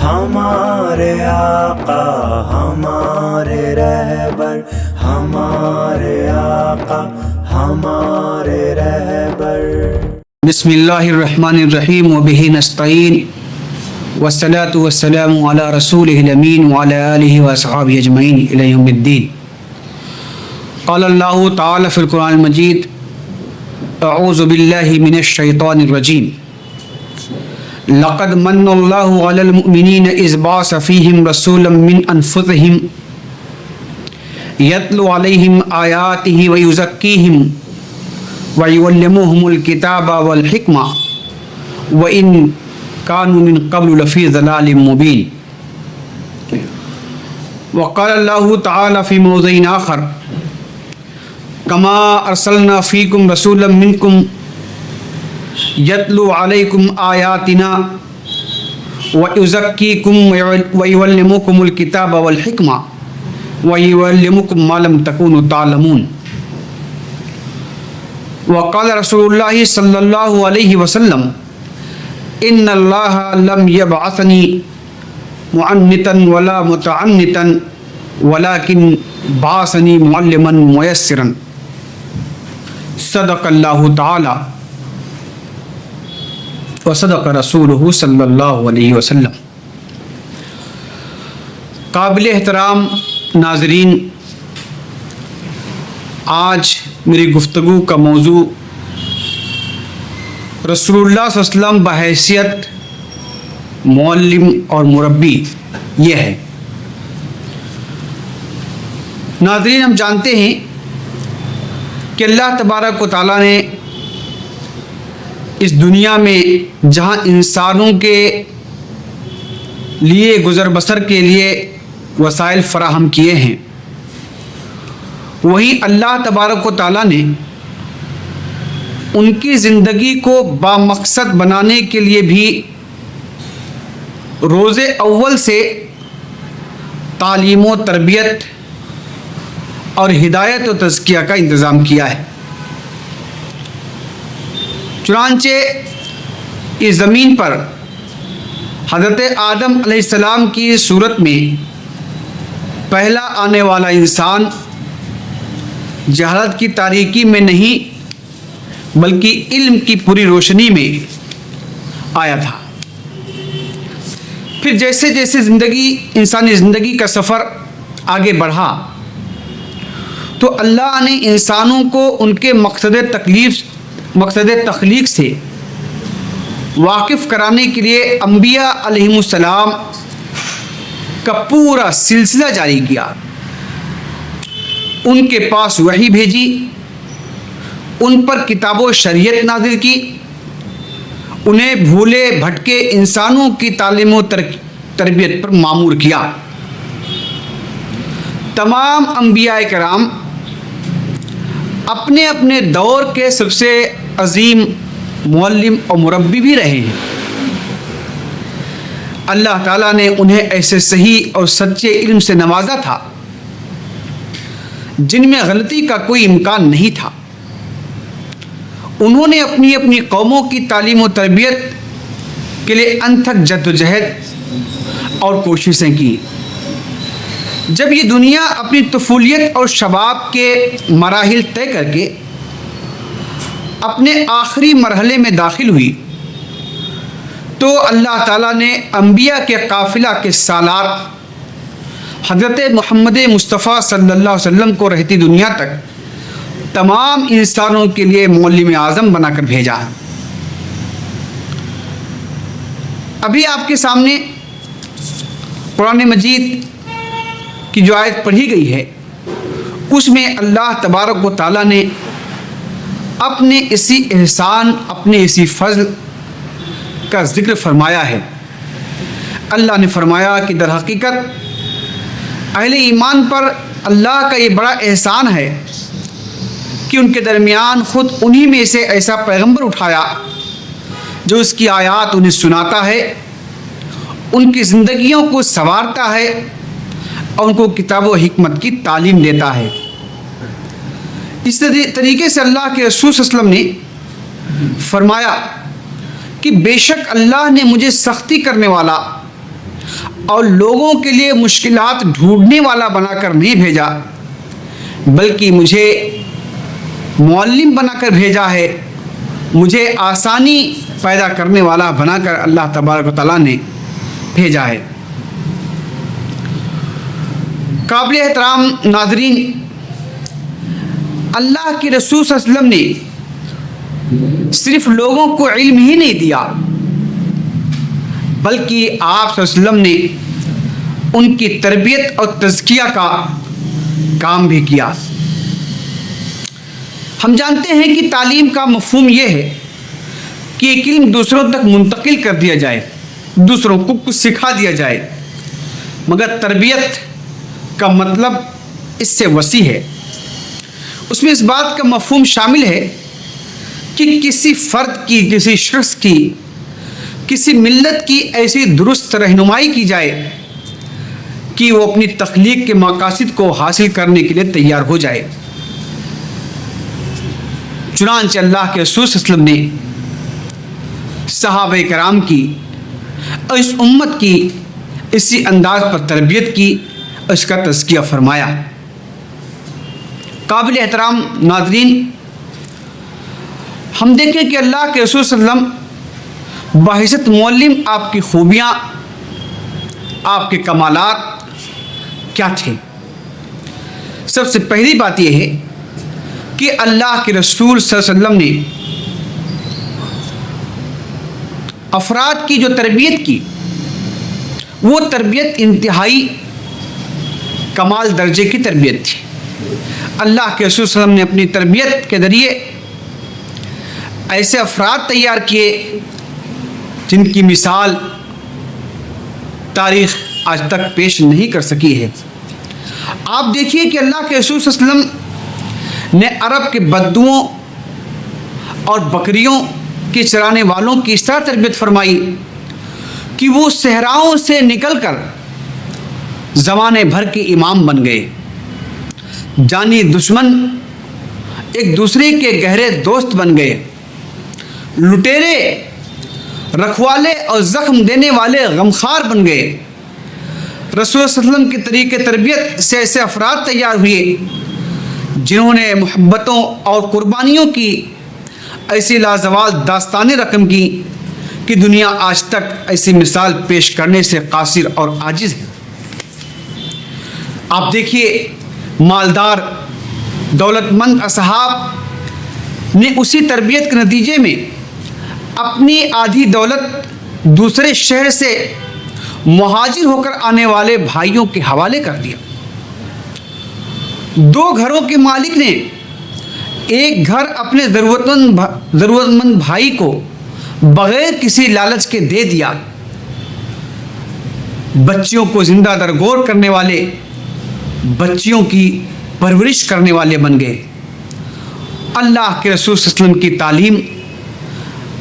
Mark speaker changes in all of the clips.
Speaker 1: हमारे आका हमारे रहबर, हमारे आका हमारे रहबर।
Speaker 2: बिस्मिल्लाहिर्रहमानिर्रहीम व बिही नस्तईन वस्सलातु वस्सलामु अला रसूलिहिल अमीन व अला आलिहि व अस्हाबिहि अजमईन इला यौमिद्दीन। क़ाल अल्लाहु तआला फ़िल क़ुरआनिल मजीद अऊज़ु बिल्लाहि मिनश शैतानिर रजीम लक़द मन्नल्लाहु अलल मुअमिनीना इज़ बअस फ़ीहिम रसूलन मिन अनफ़ुसिहिम यतलु अलैहिम आयातिहि व युज़क्कीहिम व युअल्लिमुहुमुल किताब वल हिकमा व इन कानू मिन क़ब्लु लफ़ी ज़लालिम मुबीन। व क़ाल अल्लाहु तआला फ़ी मौज़िइन आख़र कमा अरसलना फ़ीकुम रसूलन मिनकुम यतलु अलैकुम आयातिना व युज़क्कीकुम व युअल्लिमुकुमुल किताब वल हिकमा व युअल्लिमुकुम मा लम तकूनु तालमून। व क़ाल रसूलुल्लाहि सल्लल्लाहु अलैहि वसल्लम इन्नल्लाह लम यबअसनी मुअन्नितन वला मुतअन्नितन वलाकिन बअसनी मुअल्लिमन मुयस्सिरन। सदक़ल्लाहु तआला व सदक़ रसूलुहु सल्लल्लाहु अलैहि वसल्लम। काबिल एहतराम नाज़रीन, आज मेरी गुफ्तगू का मौजू रसूलुल्लाह सल्लल्लाहु अलैहि वसल्लम बहैसियत मुअल्लिम और मुरब्बी ये है। नाज़रीन, हम जानते हैं कि अल्लाह तबारक व तआला ने इस दुनिया में जहाँ इंसानों के लिए गुज़र बसर के लिए वसाइल फ़राहम किए हैं, वहीं अल्लाह तबारक व तआला ने उनकी ज़िंदगी को बामकसद बनाने के लिए भी रोज़े अव्वल से तालीम व तरबियत और हिदायत व तज़किया का इंतज़ाम किया है। चुनांचे इस ज़मीन पर हज़रत आदम अलैहिस्सलाम की सूरत में पहला आने वाला इंसान जहालत की तारीकी में नहीं बल्कि इल्म की पूरी रोशनी में आया था। फिर जैसे जैसे इंसानी ज़िंदगी का सफ़र आगे बढ़ा तो अल्लाह ने इंसानों को उनके मकसद तख्लीक से वाकिफ़ कराने के लिए अम्बिया अलैहिमुस्सलाम का पूरा सिलसिला जारी किया। उनके पास वही भेजी, उन पर किताब व शरीयत नाज़िल की, उन्हें भूले भटके इंसानों की तालीम व तरबियत पर मामूर किया। तमाम अम्बिया कराम अपने अपने दौर के सबसे अजीम मुअल्लिम और मुरब्बी भी रहे हैं। अल्लाह ताला ने उन्हें ऐसे सही और सच्चे इल्म से नवाजा था जिनमें गलती का कोई इम्कान नहीं था। उन्होंने अपनी अपनी कौमों की तालीम व तरबियत के लिए अनथक जद्दोजहद और कोशिशें की। जब ये दुनिया अपनी तफूलियत और शबाब के मराहिल तय करके अपने आखिरी मरहले में दाखिल हुई तो अल्लाह ताला ने अम्बिया के काफ़िला के सालार हज़रत मोहम्मद मुस्तफ़ा सल्लल्लाहु अलैहि वसल्लम को रहती दुनिया तक तमाम इंसानों के लिए मुअल्लिम आज़म बनाकर भेजा। अभी आपके सामने कुरान मजीद की जो आयत पढ़ी गई है उसमें अल्लाह तबारक व तआला ने अपने इसी एहसान, अपने इसी फ़ज़ल का ज़िक्र फरमाया है। अल्लाह ने फरमाया कि दर हकीकत अहले ईमान पर अल्लाह का ये बड़ा एहसान है कि उनके दरमियान ख़ुद उन्हीं में से ऐसा पैगंबर उठाया जो उसकी आयात उन्हें सुनाता है, उनकी ज़िंदगियों को संवारता है और उनको किताब व हिकमत की तालीम देता है। इस तरीके से अल्लाह के रसूल सल्लल्लाहु अलैहि वसल्लम ने फरमाया कि बेशक अल्लाह ने मुझे सख्ती करने वाला और लोगों के लिए मुश्किलात ढूंढने वाला बनाकर नहीं भेजा, बल्कि मुझे मुअल्लिम बनाकर भेजा है, मुझे आसानी पैदा करने वाला बनाकर अल्लाह तबारक व तआला ने भेजा है। काबिल एहतराम नाज़रीन, अल्लाह के रसूल सल्लल्लाहु अलैहि वसल्लम ने सिर्फ लोगों को इल्म ही नहीं दिया, बल्कि आप सल्लल्लाहु अलैहि वसल्लम ने उनकी तरबियत और तज़किया का काम भी किया। हम जानते हैं कि तालीम का मफ़हूम यह है कि एक इल्म दूसरों तक मुंतकिल कर दिया जाए, दूसरों को कुछ सिखा दिया जाए, मगर तरबियत का मतलब इससे वसी है। उसमें इस बात का मफ़हूम शामिल है कि किसी फ़र्द की, किसी शख्स की, किसी मिल्लत की ऐसी दुरुस्त रहनुमाई की जाए कि वो अपनी तख्लीक के मकासद को हासिल करने के लिए तैयार हो जाए। चुनांचे अल्लाह के रसूल सल्लल्लाहु अलैहि वसल्लम ने सहाबा कराम की और इस उम्मत की इसी अंदाज पर तरबियत की, इसका तज़किया फरमाया। काबिल एहतराम नाज़रीन, हम देखें कि अल्लाह के रसूल सल्लल्लाहु अलैहि वसल्लम बाहिज़्ज़त मुअल्लिम आपकी खूबियाँ, आपके कमालात क्या थे। सबसे पहली बात यह है कि अल्लाह के रसूल सल्लल्लाहु अलैहि वसल्लम ने अफराद की जो तरबियत की, वो तरबियत इंतहाई कमाल दर्जे की तरबियत थी। अल्लाह के रसूल सल्लल्लाहु अलैहि वसल्लम ने अपनी तरबियत के ज़रिए ऐसे अफराद तैयार किए जिनकी मिसाल तारीख़ आज तक पेश नहीं कर सकी है। आप देखिए कि अल्लाह के रसूल सल्लल्लाहु अलैहि वसल्लम ने अरब के बद्दुओं और बकरियों के चराने वालों की इस तरह तरबियत फरमाई कि वो सहराओं से निकलकर ज़माने भर के इमाम बन गए। जानी दुश्मन एक दूसरे के गहरे दोस्त बन गए। लुटेरे रखवाले और ज़ख्म देने वाले गमखार बन गए। रसूल सल्लल्लाहु अलैहि वसल्लम के तरीक़े तरबियत से ऐसे अफराद तैयार हुए जिन्होंने मोहब्बतों और कुर्बानियों की ऐसी लाजवाब दास्तानें रकम की कि दुनिया आज तक ऐसी मिसाल पेश करने से कासिर और आजिज़ है। आप देखिए, मालदार दौलतमंद असहाब ने उसी तरबियत के नतीजे में अपनी आधी दौलत दूसरे शहर से मुहाजिर होकर आने वाले भाइयों के हवाले कर दिया। दो घरों के मालिक ने एक घर अपने ज़रूरतमंद भाई को बगैर किसी लालच के दे दिया। बच्चियों को जिंदा दरगोर करने वाले, बच्चियों की परवरिश करने वाले बन गए। अल्लाह के रसूल सल्लल्लाहु अलैहि वसल्लम की तालीम,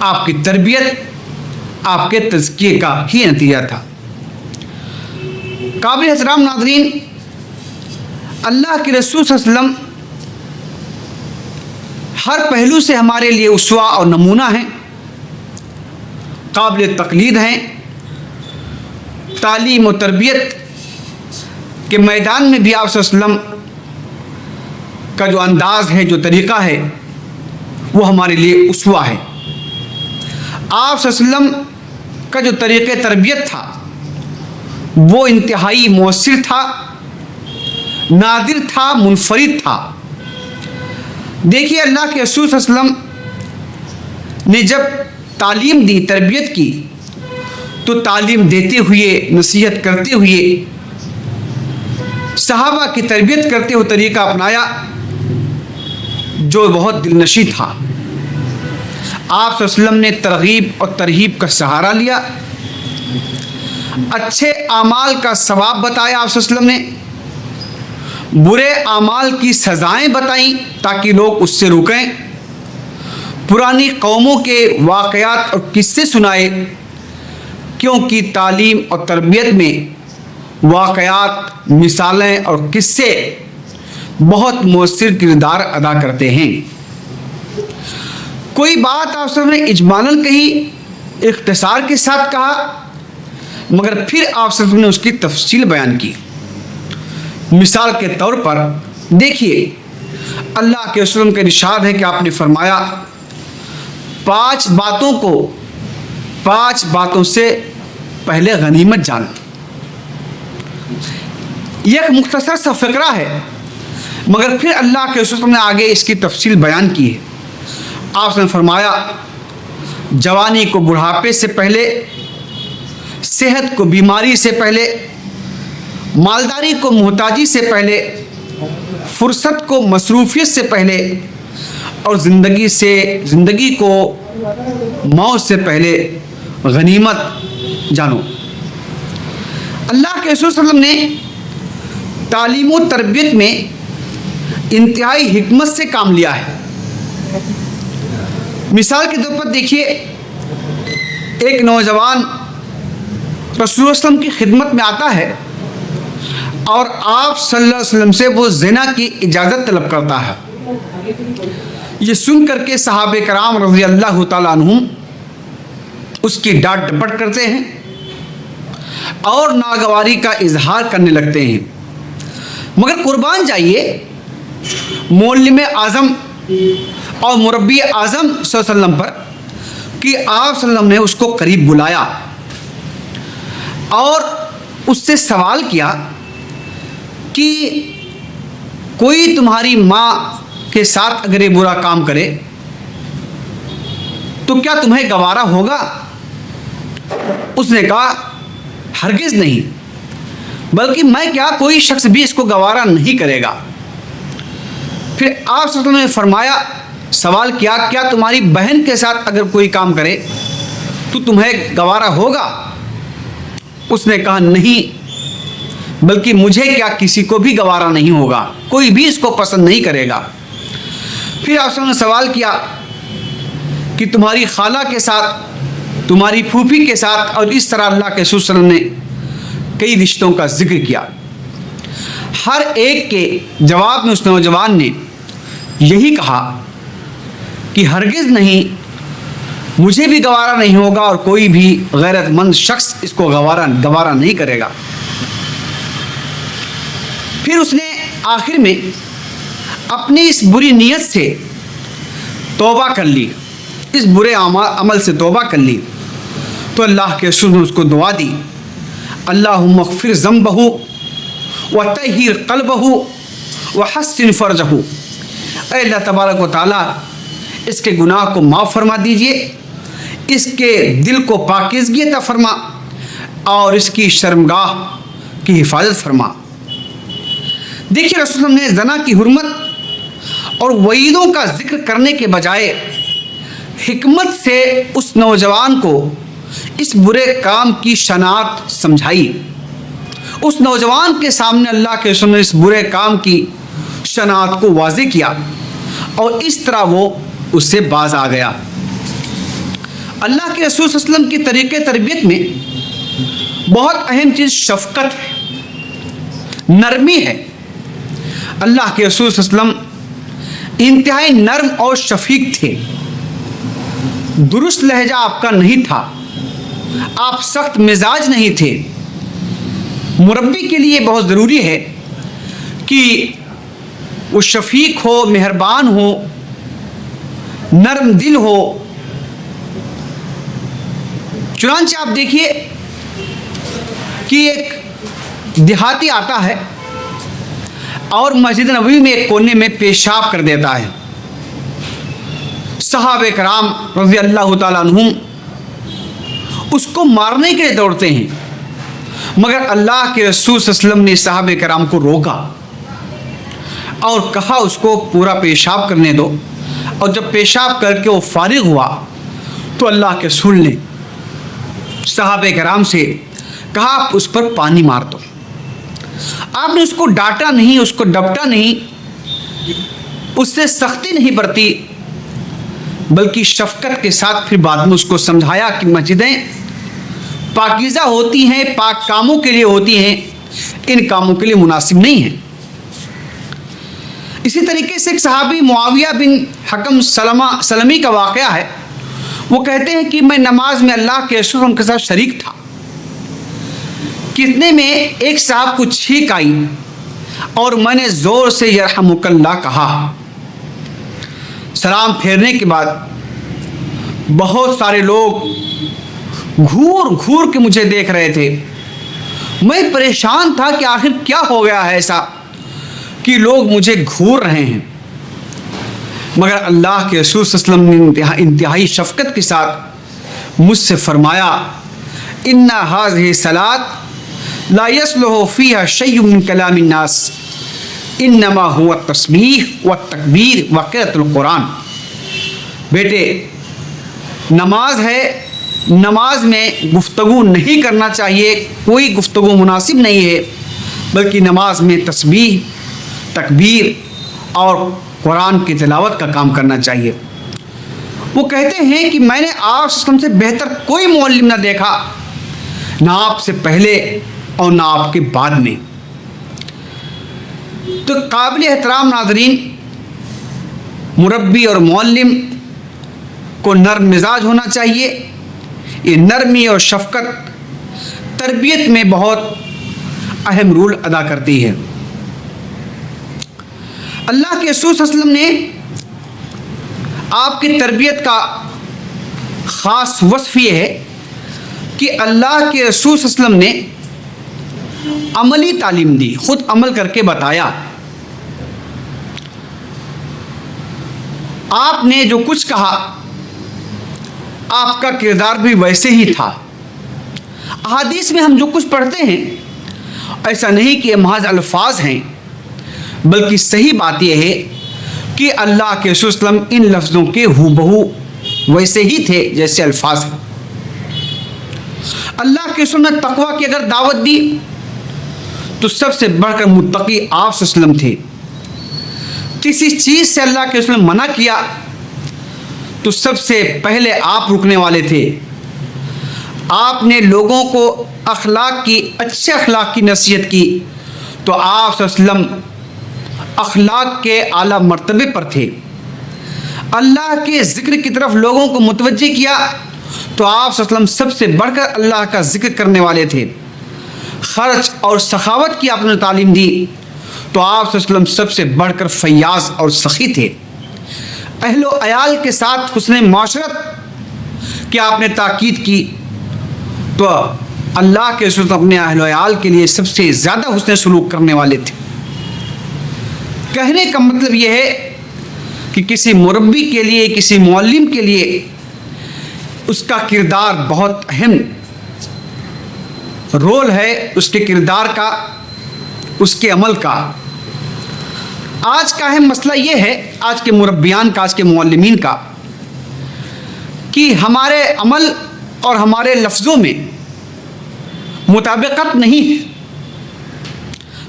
Speaker 2: आपकी तरबियत, आपके तज़किये का ही नतीजा था। काबिल एहतराम नाज़रीन, अल्लाह के रसूल सल्लल्लाहु अलैहि वसल्लम हर पहलू से हमारे लिए उसवा और नमूना हैं, काबिल तक़लीद हैं। तालीम और तरबियत के मैदान में भी आप सल्लल्लाहु अलैहि वसल्लम का जो अंदाज़ है, जो तरीक़ा है, वो हमारे लिए उसवा है। आप सल्लल्लाहु अलैहि वसल्लम का जो तरीक़े तरबियत था वो इंतहाई मौसर था, नादिर था, मुनफरिद था। देखिए, अल्लाह के रसूल सल्लल्लाहु अलैहि वसल्लम ने जब तालीम दी, तरबियत की, तो तालीम देते हुए, नसीहत करते हुए, सहाबा की तरबियत करते हुए तरीक़ा अपनाया जो बहुत दिलनशी था। आप सल्लल्लाहु अलैहि वसल्लम ने तरगीब और तरहीब का सहारा लिया, अच्छे आमाल का सवाब बताया। आप सल्लल्लाहु अलैहि वसल्लम ने बुरे आमाल की सज़ाएं बताईं ताकि लोग उससे रुकें। पुरानी कौमों के वाक़यात और किस्से सुनाए, क्योंकि तालीम और तरबियत में वाक़यात, मिसालें और किस्से बहुत मौसर किरदार अदा करते हैं। कोई बात आप सबने इजमालन कही, इख्तिसार के साथ कहा, मगर फिर आप सब ने उसकी तफसील बयान की। मिसाल के तौर पर देखिए, अल्लाह के रसूल का इरशाद है कि आपने फरमाया 5 बातों से पहले गनीमत जान। यह एक मुख्तसर सा फ़िक्रा है, मगर फिर अल्लाह के रसूल ने आगे इसकी तफसील बयान की है। आपने फरमाया जवानी को बुढ़ापे से पहले, सेहत को बीमारी से पहले, मालदारी को मोहताजी से पहले, फुर्सत को मसरूफियत से पहले और ज़िंदगी को मौत से पहले गनीमत जानो। अल्लाह के रसूल सल्लल्लाहु अलैहि वसल्लम ने तालीम व तरबियत में इंतहाई हिकमत से काम लिया है। मिसाल के तौर पर देखिए, एक नौजवान रसूल सल्लल्लाहु अलैहि वसल्लम की खिदमत में आता है और आप सल्लल्लाहु अलैहि वसल्लम से वो ज़िना की इजाज़त तलब करता है। ये सुन करके सहाबे कराम रज़ी अल्लाह तआला अन्हुम उसकी डांट डपट करते हैं और नागवारी का इजहार करने लगते हैं। मगर कुर्बान जाइए, मौलवी आज़म और मुरब्बी आज़म सल्लल्लाहु अलैहि वसल्लम पर कि आप सल्लल्लाहु अलैहि वसल्लम ने उसको करीब बुलाया और उससे सवाल किया कि कोई तुम्हारी माँ के साथ अगर ये बुरा काम करे तो क्या तुम्हें गवारा होगा? उसने कहा हरगिज़ नहीं, बल्कि मैं क्या, कोई शख्स भी इसको गवारा नहीं करेगा। फिर आप सल्लल्लाहु अलैहि वसल्लम ने फरमाया, सवाल किया क्या तुम्हारी बहन के साथ अगर कोई काम करे तो तुम्हें गवारा होगा? उसने कहा नहीं, बल्कि मुझे क्या, किसी को भी गवारा नहीं होगा, कोई भी इसको पसंद नहीं करेगा। फिर आप ने सवाल किया कि तुम्हारी खाला के साथ, तुम्हारी फूफी के साथ, और इस तरह अल्लाह के रसूल सल्लल्लाहु अलैहि वसल्लम ने कई रिश्तों का जिक्र किया। हर एक के जवाब में उस नौजवान ने यही कहा कि हरगिज़ नहीं, मुझे भी गवारा नहीं होगा और कोई भी गैरतमंद शख्स इसको गवारा नहीं करेगा। फिर उसने आखिर में अपनी इस बुरी नीयत से तौबा कर ली, इस बुरे अमल से तौबा कर ली, तो अल्लाह के रसूल ने उसको दुआ दी, अल्लाहुम्मा ग़फ़िर ज़ंबहु व तहिर क़ल्बहु व हस्सिन फ़रजहु। अल्लाह तबारक व तआला इसके गुनाह को माफ़ फरमा दीजिए, इसके दिल को पाकीज़गी अता फरमा और इसकी शर्मगाह की हिफाजत फरमा। देखिए, रसूल ने ज़ना की हुर्मत और वईदों का जिक्र करने के बजाय हिकमत से उस नौजवान को इस बुरे काम की शनाख्त समझाई। उस नौजवान के सामने अल्लाह के रसूल ने इस बुरे काम की शनाख्त को वाज़ेह किया और इस तरह वो उससे बाज आ गया। अल्लाह के रसूल सल्लल्लाहु अलैहि वसल्लम की तरीक़े तरबियत में बहुत अहम चीज़ शफ़क़त है, नरमी है। अल्लाह के रसूल सल्लल्लाहु अलैहि वसल्लम इंतहाई नर्म और शफीक थे। दुरुस्त लहजा आपका नहीं था, आप सख्त मिजाज नहीं थे। मुरब्बी के लिए बहुत ज़रूरी है कि वो शफीक हो, मेहरबान हो, नरम दिल हो। चुनांचे आप देखिए कि एक देहाती आता है और मस्जिद नबवी में एक कोने में पेशाब कर देता है। सहाबे कराम रज़ी अल्लाह तआला अन्हुम उसको मारने के लिए दौड़ते हैं, मगर अल्लाह के रसूल सल्लल्लाहु अलैहि वसल्लम ने सहाबे कराम को रोका और कहा उसको पूरा पेशाब करने दो। और जब पेशाब करके वो फारिग हुआ तो अल्लाह के रसूल ने सहाबे कराम से कहा आप उस पर पानी मार दो। आपने उसको डांटा नहीं, उसको डपटा नहीं, उससे सख्ती नहीं बरती, बल्कि शफकत के साथ फिर बाद में उसको समझाया कि मस्जिदें पाकीज़ा होती हैं, पाक कामों के लिए होती हैं, इन कामों के लिए मुनासिब नहीं हैं। इसी तरीके से एक सहाबी मुआविया बिन हकम सलमी का वाक़या है। वो कहते हैं कि मैं नमाज में अल्लाह के रसूल के साथ शरीक था। कितने में एक साहब को छींक आई और मैंने जोर से यरहमुकल्लाह कहा। सलाम फेरने के बाद बहुत सारे लोग घूर घूर के मुझे देख रहे थे। मैं परेशान था कि आखिर क्या हो गया है ऐसा कि लोग मुझे घूर रहे हैं। मगर अल्लाह के रसूल सल्लल्लाहु अलैहि वसल्लम ने इंतहाई शफ़क़त के साथ मुझसे फरमाया, इन्ना हाज़िही सलात ला यसलुहु फ़ीहा शय्युन मिन कलामिन नास इन्नमा हुवा तस्बीह व तकबीर व क़िराअतुल कुरान। बेटे, नमाज है, नमाज में गुफ्तगू नहीं करना चाहिए, कोई गुफ्तगू मुनासिब नहीं है, बल्कि नमाज में तस्बीह, तकबीर और कुरान की तिलावत का काम करना चाहिए। वो कहते हैं कि मैंने आप से बेहतर कोई मौलवी ना देखा, ना आपसे पहले और ना आपके बाद में। तो काबिल एहतराम नाज़रीन, मुरब्बी और मौलम को नर्म मिजाज होना चाहिए। ये नरमी और शफ़क़त तरबियत में बहुत अहम रोल अदा करती है। अल्लाह के रसूल सल्लल्लाहु अलैहि वसल्लम ने आपकी तरबियत का ख़ास वस्फ़ ये है कि अल्लाह के रसूल सल्लल्लाहु अलैहि वसल्लम ने अमली तालीम दी, ख़ुद अमल करके बताया। आपने जो कुछ कहा आपका किरदार भी वैसे ही था। अहादीस में हम जो कुछ पढ़ते हैं ऐसा नहीं कि महज अल्फाज हैं, बल्कि सही बात यह है कि अल्लाह के रसूल सल्लल्लाहु अलैहि वसल्लम इन लफ्ज़ों के हूबहू वैसे ही थे जैसे अल्फाज हैं। अल्लाह के रसूल ने तक़वा की अगर दावत दी तो सबसे बढ़कर मुत्तकी आप सल्लल्लाहु अलैहि वसल्लम थे। किसी चीज़ से अल्लाह के रसूल ने मना किया तो सबसे पहले आप रुकने वाले थे। आपने लोगों को अखलाक की, अच्छे अखलाक की नसीहत की तो आप सल्लल्लाहु अलैहि वसल्लम अखलाक के आला मर्तबे पर थे। अल्लाह के ज़िक्र की तरफ लोगों को मुतवज्जे किया तो आप सल्लल्लाहु अलैहि वसल्लम सबसे बढ़कर अल्लाह का ज़िक्र करने वाले थे। खर्च और सखावत की आपने तालीम दी तो आप सल्लल्लाहु अलैहि वसल्लम सबसे बढ़कर फयाज और सखी थे। अहलो अयाल के साथ हुस्न माशरत की आपने ताकीद की तो अल्लाह के रसूल अपने अहलो अयाल के लिए सबसे ज़्यादा हुस्न सलूक करने वाले थे। कहने का मतलब यह है कि किसी मुरब्बी के लिए, किसी मुअल्लिम के लिए उसका किरदार बहुत अहम रोल है, उसके किरदार का, उसके अमल का। आज का अहम मसला ये है, आज के मुरब्बियान का, आज के मुअल्लिमीन का, कि हमारे अमल और हमारे लफ्ज़ों में मुताबिकत नहीं है,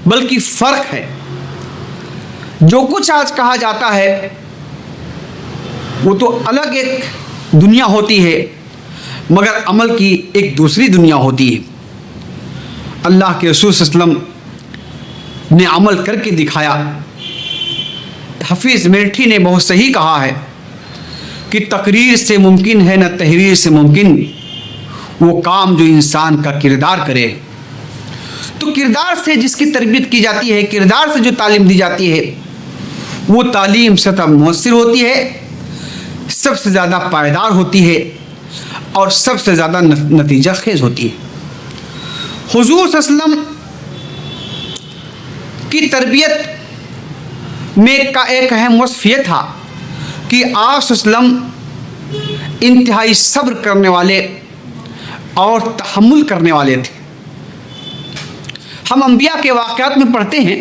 Speaker 2: बल्कि फ़र्क है। जो कुछ आज कहा जाता है वो तो अलग एक दुनिया होती है, मगर अमल की एक दूसरी दुनिया होती है। अल्लाह के रसूल सल्लल्लाहु अलैहि वसल्लम ने अमल करके दिखाया। हफीज़ मिर्ठी ने बहुत सही कहा है कि तकरीर से मुमकिन है न तहरीर से मुमकिन वो काम जो इंसान का किरदार करे। तो किरदार से जिसकी तरबियत की जाती है, किरदार से जो तालीम दी जाती है, वो तालीम सतह मुअस्सिर होती है, सबसे ज़्यादा पायदार होती है और सबसे ज़्यादा नतीजा खेज होती है। हुज़ूर सल्लल्लाहु अलैहि वसल्लम की तरबियत में का एक अहम वस्फ़ यह था कि आप सल्लल्लाहु अलैहि वसल्लम इंतहाई सब्र करने वाले और तहम्मुल करने वाले थे। हम अंबिया के वाक़यात में पढ़ते हैं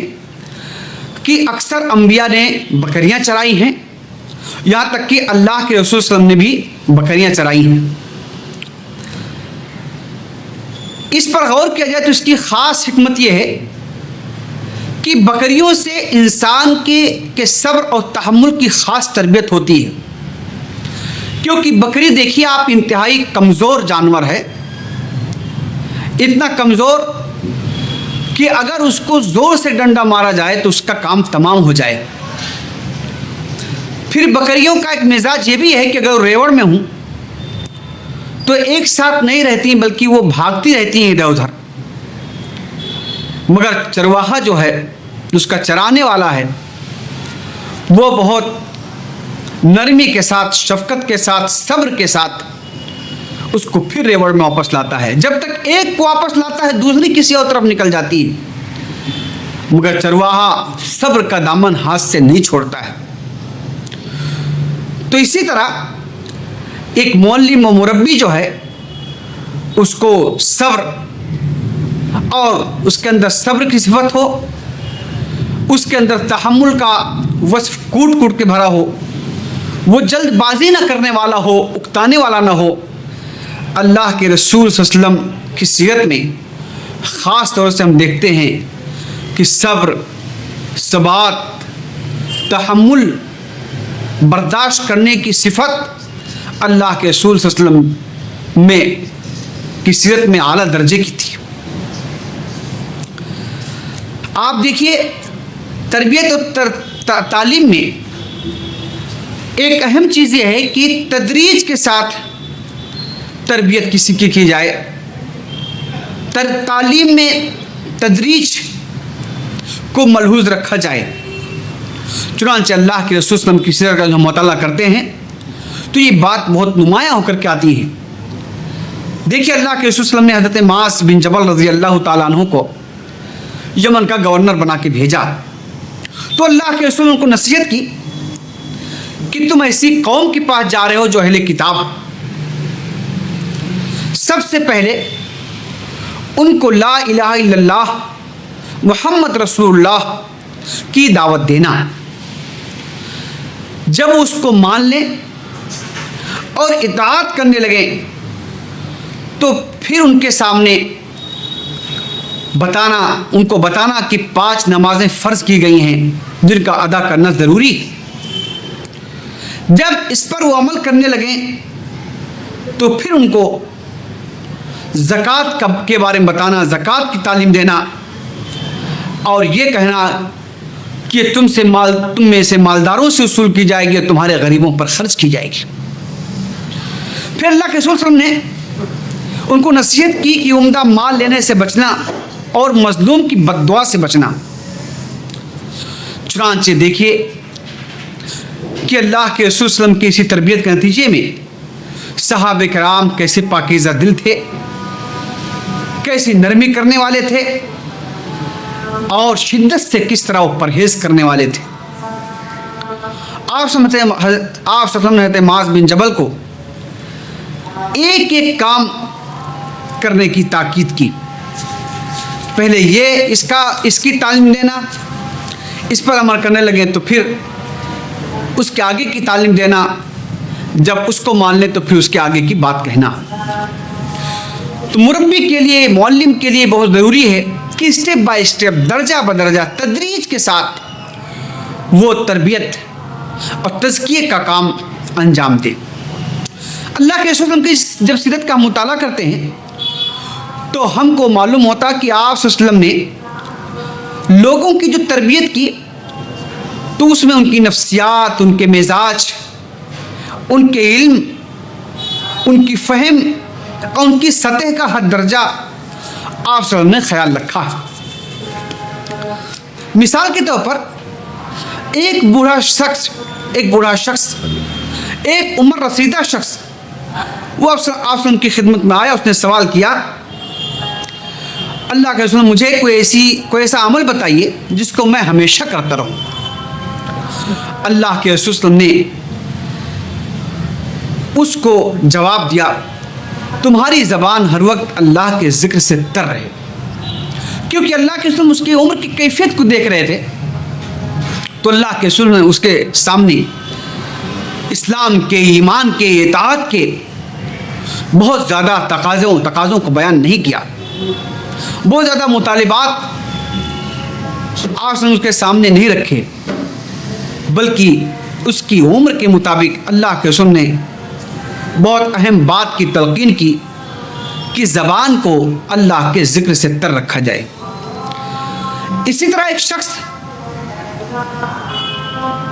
Speaker 2: कि अक्सर अंबिया ने बकरियां चराई हैं, यहाँ तक कि अल्लाह के रसूल सल्लल्लाहु अलैहि वसल्लम ने भी बकरियां चराई हैं। इस पर गौर किया जाए तो इसकी ख़ास हिकमत यह है कि बकरियों से इंसान के सब्र और तहम्मुल की ख़ास तरबियत होती है। क्योंकि बकरी देखिए आप, इंतहाई कमज़ोर जानवर है, इतना कमज़ोर कि अगर उसको ज़ोर से डंडा मारा जाए तो उसका काम तमाम हो जाए। फिर बकरियों का एक मिजाज ये भी है कि अगर रेवड़ में हूँ तो एक साथ नहीं रहती, बल्कि वो भागती रहती हैं इधर उधर। मगर चरवाहा जो है, उसका चराने वाला है, वो बहुत नरमी के साथ, शफकत के साथ, सब्र के साथ उसको फिर रेवड़ में वापस लाता है। जब तक एक को वापस लाता है, दूसरी किसी और तरफ निकल जाती है, मगर चरवाहा सब्र का दामन हाथ से नहीं छोड़ता है। तो इसी तरह एक मुअल्लिम व मुरब्बी जो है, उसको सब्र और उसके अंदर सब्र की सिफत हो, उसके अंदर तहम्मुल का वस्फ कूट कूट के भरा हो, वो जल्दबाजी ना करने वाला हो, उकताने वाला ना हो। अल्लाह के रसूल सल्लल्लाहु अलैहि वसल्लम की सीरत में ख़ास तौर से हम देखते हैं कि सब्र, सबात, तहम्मुल, बर्दाश्त करने की सिफत अल्लाह के रसूल सल्लल्लाहु अलैहि वसल्लम में की सीरत में आला दर्जे की थी। आप देखिए, तरबियत और तालीम में एक अहम चीज़ यह है कि तदरीज के साथ तरबियत किसी की जाए। तालीम में तदरीज को मलहूज़ रखा जाए। चुनांचे अल्लाह के रसूल सल्लल्लाहु अलैहि वसल्लम की सीरत का जो मुताला करते हैं तो ये बात बहुत नुमायाँ होकर के आती है। देखिए, अल्लाह के रसूल सल्लल्लाहु अलैहि वसल्लम ने हज़रत मास बिन जबल रज़ी अल्लाह ताला अन्हु को यमन का गवर्नर बना के भेजा। तो अल्लाह के रसूल ने उनको नसीहत की कि तुम ऐसी कौम के पास जा रहे हो जो अहले किताब, सबसे पहले उनको ला इलाहा इल्लल्लाह मुहम्मद रसूलुल्लाह की दावत देना। जब उसको मान लें और इताअत करने लगे तो फिर उनके सामने उनको बताना कि 5 नमाजें फ़र्ज की गई हैं जिनका अदा करना ज़रूरी है। जब इस पर वो अमल करने लगे तो फिर उनको ज़कात के बारे में बताना, ज़कात की तालीम देना और ये कहना कि तुम में से मालदारों से वसूल की जाएगी और तुम्हारे गरीबों पर खर्च की जाएगी। फिर अल्लाह के रसूल सल्लल्लाहु अलैहि वसल्लम ने उनको नसीहत की कि उम्दा माल लेने से बचना और मजलूम की बद्दुआ से बचना। चुनांचे देखिए कि अल्लाह के रसूल सल्लल्लाहु अलैहि वसल्लम की इसी तरबियत के नतीजे में सहाबे कराम कैसे पाकीज़ा दिल थे, कैसी नरमी करने वाले थे और शिद्दत से किस तरह वो परहेज करने वाले थे। आप समझते हैं माज़ बिन जबल को एक एक काम करने की ताकीद की। पहले ये इसकी तालीम देना, इस पर अमल करने लगे तो फिर उसके आगे की तालीम देना, जब उसको मान ले तो फिर उसके आगे की बात कहना। तो मुरब्बी के लिए, मुअल्लिम के लिए बहुत ज़रूरी है कि स्टेप बाय स्टेप, दर्जा बदर्जा, तदरीज के साथ वो तरबियत और तज़किये का काम अंजाम दे। अल्लाह के रसूल की जब सीरत का मुताला करते हैं तो हमको मालूम होता कि आप सल्लल्लाहु अलैहि वसल्लम ने लोगों की जो तरबियत की तो उसमें उनकी नफ्सियात, उनके मिजाज, उनके इल्म, उनकी फ़हम और उनकी सतह का हद दर्जा आप सब ने ख्याल रखा है। मिसाल के तौर पर एक बूढ़ा शख्स, एक उम्र रसीदा शख्स वो आप उनकी खिदमत में आया, उसने सवाल किया, अल्लाह के रसूल मुझे कोई ऐसा अमल बताइए जिसको मैं हमेशा करता रहूँ। अल्लाह के रसूल ने उसको जवाब दिया, तुम्हारी ज़बान हर वक्त अल्लाह के ज़िक्र से तर रहे। क्योंकि अल्लाह के रसूल उसकी उम्र की कैफियत को देख रहे थे तो अल्लाह के रसूल ने उसके सामने इस्लाम के, ईमान के, इताअत के बहुत ज़्यादा तकाज़ों को बयान नहीं किया। बहुत ज़्यादा मुतालिबात आपने उसके सामने नहीं रखे, बल्कि उसकी उम्र के मुताबिक अल्लाह के रसूल ने बहुत अहम बात की तलकीन की कि ज़बान को अल्लाह के ज़िक्र से तर रखा जाए। इसी तरह एक शख्स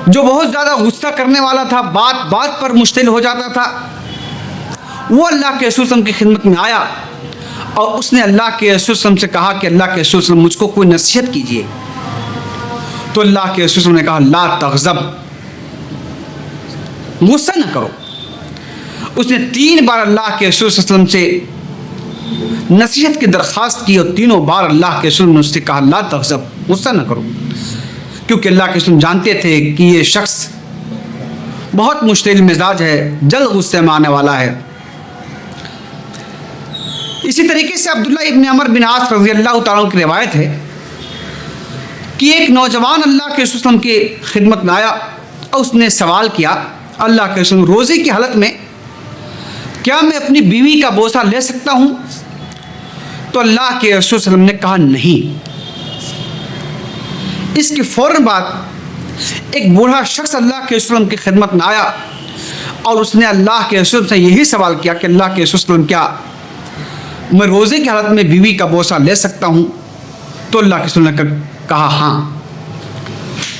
Speaker 2: जो बहुत ज़्यादा गुस्सा करने वाला था, बात पर मुश्तिल हो जाता था, वो अल्लाह के रसूल की खिदमत में आया और उसने अल्लाह के रसूल सल्लल्लाहु अलैहि वसल्लम से कहा कि अल्लाह के रसूल सल्लल्लाहु अलैहि वसल्लम मुझको कोई नसीहत कीजिए। तो अल्लाह के रसूल सल्लल्लाहु अलैहि वसल्लम ने कहा ला तग़ज़ब, गुस्सा न करो। उसने 3 बार अल्लाह के रसूल सल्लल्लाहु अलैहि वसल्लम से नसीहत की दरख्वास्त की और तीनों बार अल्लाह के रसूल ने उससे कहा ला तग़ज़ब, गुस्सा न करो, क्योंकि अल्लाह के रसूल जानते थे कि ये शख्स बहुत मुश्तिल मिजाज है, जल्द गुस्से में आने वाला है। इसी तरीके से अब्दुल्ला इब्न अमर बिन आस रज़ी अल्लाह तआला अन्हु की रिवायत है कि एक नौजवान अल्लाह के रसूल सल्लल्लाहु अलैहि वसल्लम की खिदमत में आया और उसने सवाल किया, अल्लाह के रसूल रोज़े की हालत में क्या मैं अपनी बीवी का बोसा ले सकता हूँ? तो अल्लाह के रसूल सल्लल्लाहु अलैहि वसल्लम ने कहा नहीं। इसके फ़ौरन बाद एक बूढ़ा शख्स अल्लाह के रसूल की खिदमत में आया और उसने अल्लाह के रसूल से यही सवाल किया कि अल्लाह के रसूल क्या मैं रोज़े की हालत में बीवी का बोसा ले सकता हूँ? तो अल्लाह के रसूल ने कहा हाँ।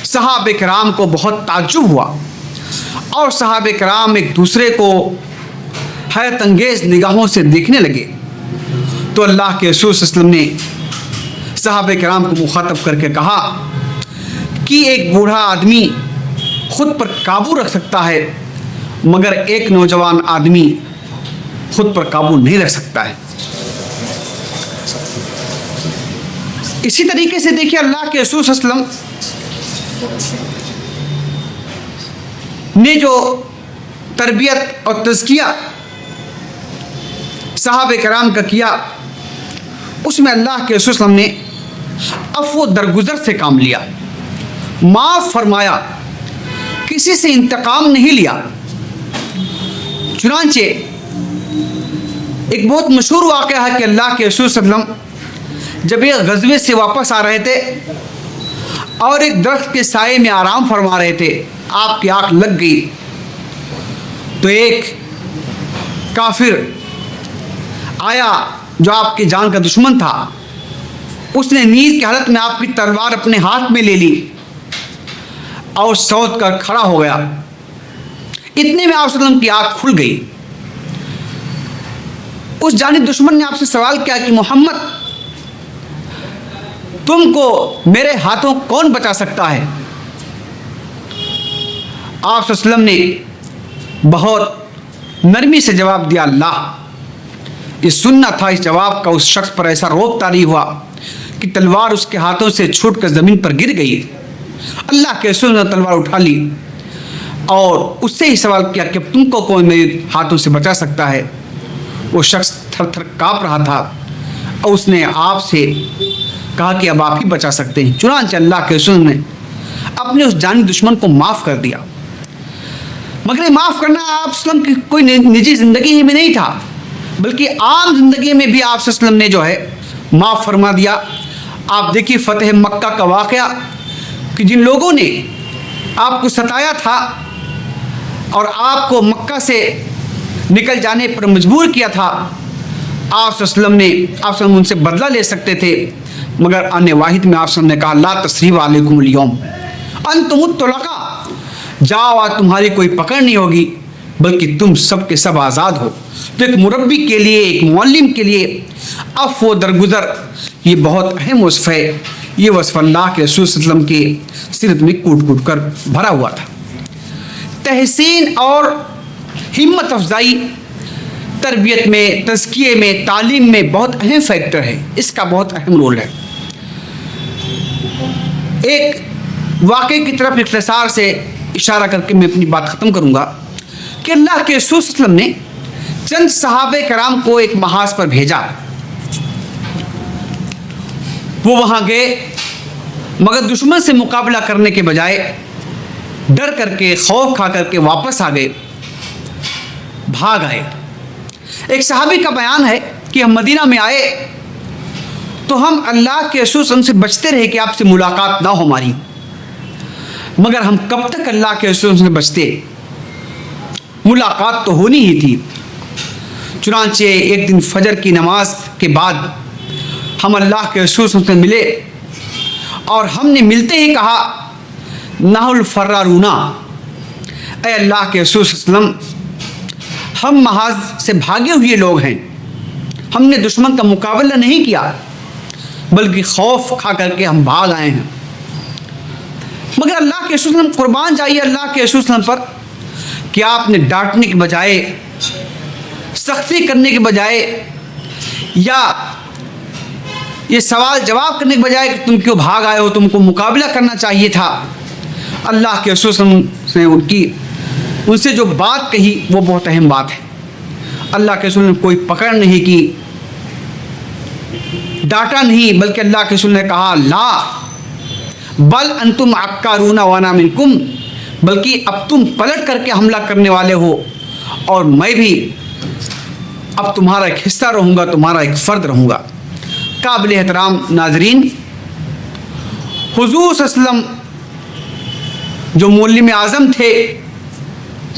Speaker 2: सहाबे किराम को बहुत ताज्जुब हुआ और सहाबे किराम एक दूसरे को हैरत अंगेज़ निगाहों से देखने लगे। तो अल्लाह के रसूल सल्लल्लाहु अलैहि वसल्लम ने सहाबे किराम को मुखातब करके कहा कि एक बूढ़ा आदमी खुद पर काबू रख सकता है मगर एक नौजवान आदमी खुद पर काबू नहीं रख सकता है। इसी तरीके से देखिए अल्लाह के रसूल सल्लल्लाहु अलैहि वसल्लम ने जो तरबियत और तज़किया सहाबे किराम का किया उसमें अल्लाह के रसूल सल्लल्लाहु अलैहि वसल्लम ने अफ़्व दरगुज़र से काम लिया, माफ़ फरमाया, किसी से इंतकाम नहीं लिया। चुनांचे एक बहुत मशहूर वाक़या है कि अल्लाह के रसूल सल्लल्लाहु अलैहि वसल्लम जब एक ग़ज़वे से वापस आ रहे थे और एक दरख्त के साये में आराम फरमा रहे थे, आपकी आँख लग गई तो एक काफिर आया जो आपकी जान का दुश्मन था। उसने नींद की हालत में आपकी तलवार अपने हाथ में ले ली और सौत कर खड़ा हो गया। इतने में आप सल्लल्लाहु अलैहि वसल्लम की आँख खुल गई। उस जानी दुश्मन ने आपसे सवाल किया कि मोहम्मद तुमको मेरे हाथों कौन बचा सकता है? आप सल्लल्लाहु अलैहि वसल्लम ने बहुत नरमी से जवाब दिया, अल्लाह। ये सुनना था इस जवाब का। उस शख्स पर ऐसा रोब तारी हुआ कि तलवार उसके हाथों से छूटकर ज़मीन पर गिर गई। अल्लाह के रसूल ने तलवार उठा ली और उससे ही सवाल किया कि तुमको कौन मेरे हाथों से बचा सकता है? वो शख्स थर थर काँप रहा था और उसने आपसे कहा कि अब आप ही बचा सकते हैं। चुनांचे अल्लाह के रसूल ने अपने उस जानी दुश्मन को माफ़ कर दिया। मगर ये माफ़ करना आप सल्लम की कोई निजी ज़िंदगी में नहीं था, बल्कि आम ज़िंदगी में भी आप सल्लम ने जो है माफ़ फरमा दिया। आप देखिए फ़तेह मक्का का वाक़या कि जिन लोगों ने आपको सताया था और आपको मक्का से निकल जाने पर मजबूर किया था, आप सल्लम ने उनसे बदला ले सकते थे, मगर अन्य वाहिद में आप ने कहा ला तस्रीब अलैकुमुल यौम अंतुमुत तुलका, जाओ आज तुम्हारी कोई पकड़ नहीं होगी बल्कि तुम सब के सब आज़ाद हो। तो एक मुरब्बी के लिए, एक मुअल्लिम के लिए अफ़्व व दरगुज़र ये बहुत अहम वस्फ़ है। ये वस्फ़ अल्लाह के रसूल सल्लल्लाहु अलैहि वसल्लम की सीरत में कूट कूट कर भरा हुआ था। तहसीन और हिम्मत अफजाई तरबियत में, तज़किये में, तालीम में बहुत अहम फैक्टर है। इसका बहुत अहम रोल है। एक वाक़े की तरफ इख्तिसार से इशारा करके मैं अपनी बात ख़त्म करूँगा कि अल्लाह के रसूल सल्लल्लाहु अलैहि वसल्लम ने चंद सहाबे कराम को एक महाज पर भेजा। वो वहाँ गए मगर दुश्मन से मुकाबला करने के बजाय डर करके, खौफ खा करके वापस आ गए, भाग आए। एक सहाबी का बयान है कि हम मदीना में आए तो हम अल्लाह के रसूल से बचते रहे कि आपसे मुलाकात ना हो हमारी, मगर हम कब तक अल्लाह के रसूल से बचते? मुलाकात तो होनी ही थी। चुनांचे एक दिन फजर की नमाज के बाद हम अल्लाह के रसूल से मिले और हमने मिलते ही कहा नाहुल फर्रारूना, ऐ अल्लाह के रसूल सल्लल्लाहु अलैहि वसल्लम हम महाज से भागे हुए लोग हैं हमने दुश्मन का मुकाबला नहीं किया, बल्कि खौफ खा करके हम भाग आए हैं। मगर अल्लाह के रसूल सल्लल्लाहु अलैहि वसल्लम, कुर्बान जाइए अल्लाह के रसूल सल्लल्लाहु अलैहि वसल्लम पर कि आपने डांटने के बजाय, सख्ती करने के बजाय, या ये सवाल जवाब करने के बजाय कि तुम क्यों भाग आए हो, तुमको मुकाबला करना चाहिए था। अल्लाह के रसूल सल्लल्लाहु अलैहि वसल्लम ने उनसे जो बात कही वो बहुत अहम बात है। अल्लाह के रसूल ने कोई पकड़ नहीं की, डांटा नहीं, बल्कि अल्लाह के रसूल ने कहा ला बल अंतुम अक्कारूना वाना मिनकुम, बल्कि अब तुम पलट करके हमला करने वाले हो और मैं भी अब तुम्हारा एक हिस्सा रहूँगा, तुम्हारा एक फ़र्द रहूँगा। काबिल एहतराम नाजरीन, हुज़ूर सल्लल्लाहु अलैहि वसल्लम जो मुअल्लिम आज़म थे,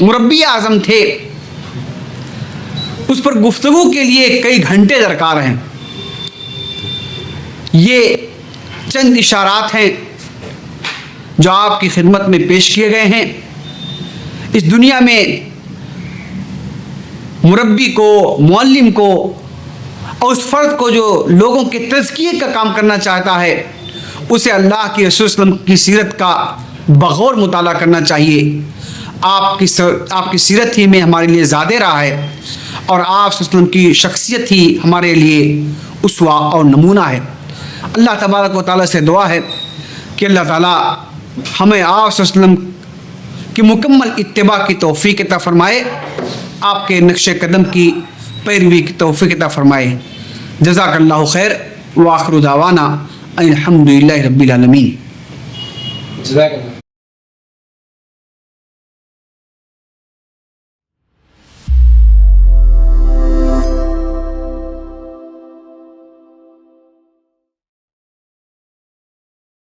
Speaker 2: मुरब्बी आज़म थे, उस पर गुफ्तगू के लिए कई घंटे दरकार हैं। ये चंद इशारात हैं जो आपकी खिदमत में पेश किए गए हैं। इस दुनिया में मुरब्बी को, मुअल्लिम को और उस फ़र्द को जो लोगों के तज़किये का काम करना चाहता है, उसे अल्लाह के रसूल सल्लल्लाहु अलैहि वसल्लम की सीरत का बग़ौर मुताला करना चाहिए। आपकी सीरत ही में हमारे लिए ज़्यादा रहा है और आप सल्लल्लाहु अलैहि वसल्लम की शख्सियत ही हमारे लिए उसवा और नमूना है। अल्लाह तबारक व तआला से दुआ है कि अल्लाह ताला हमें आप सल्लल्लाहु अलैहि वसल्लम की मुकम्मल इत्तिबा की तौफ़ीक़ अता फ़रमाए, आपके नक्शे कदम की पैरवी की तौफ़ीक़ अता फ़रमाए। जज़ाकल्लाहु खैर व आखिरु दावाना अनिल हम्दुलिल्लाहि रब्बिल आलमीन।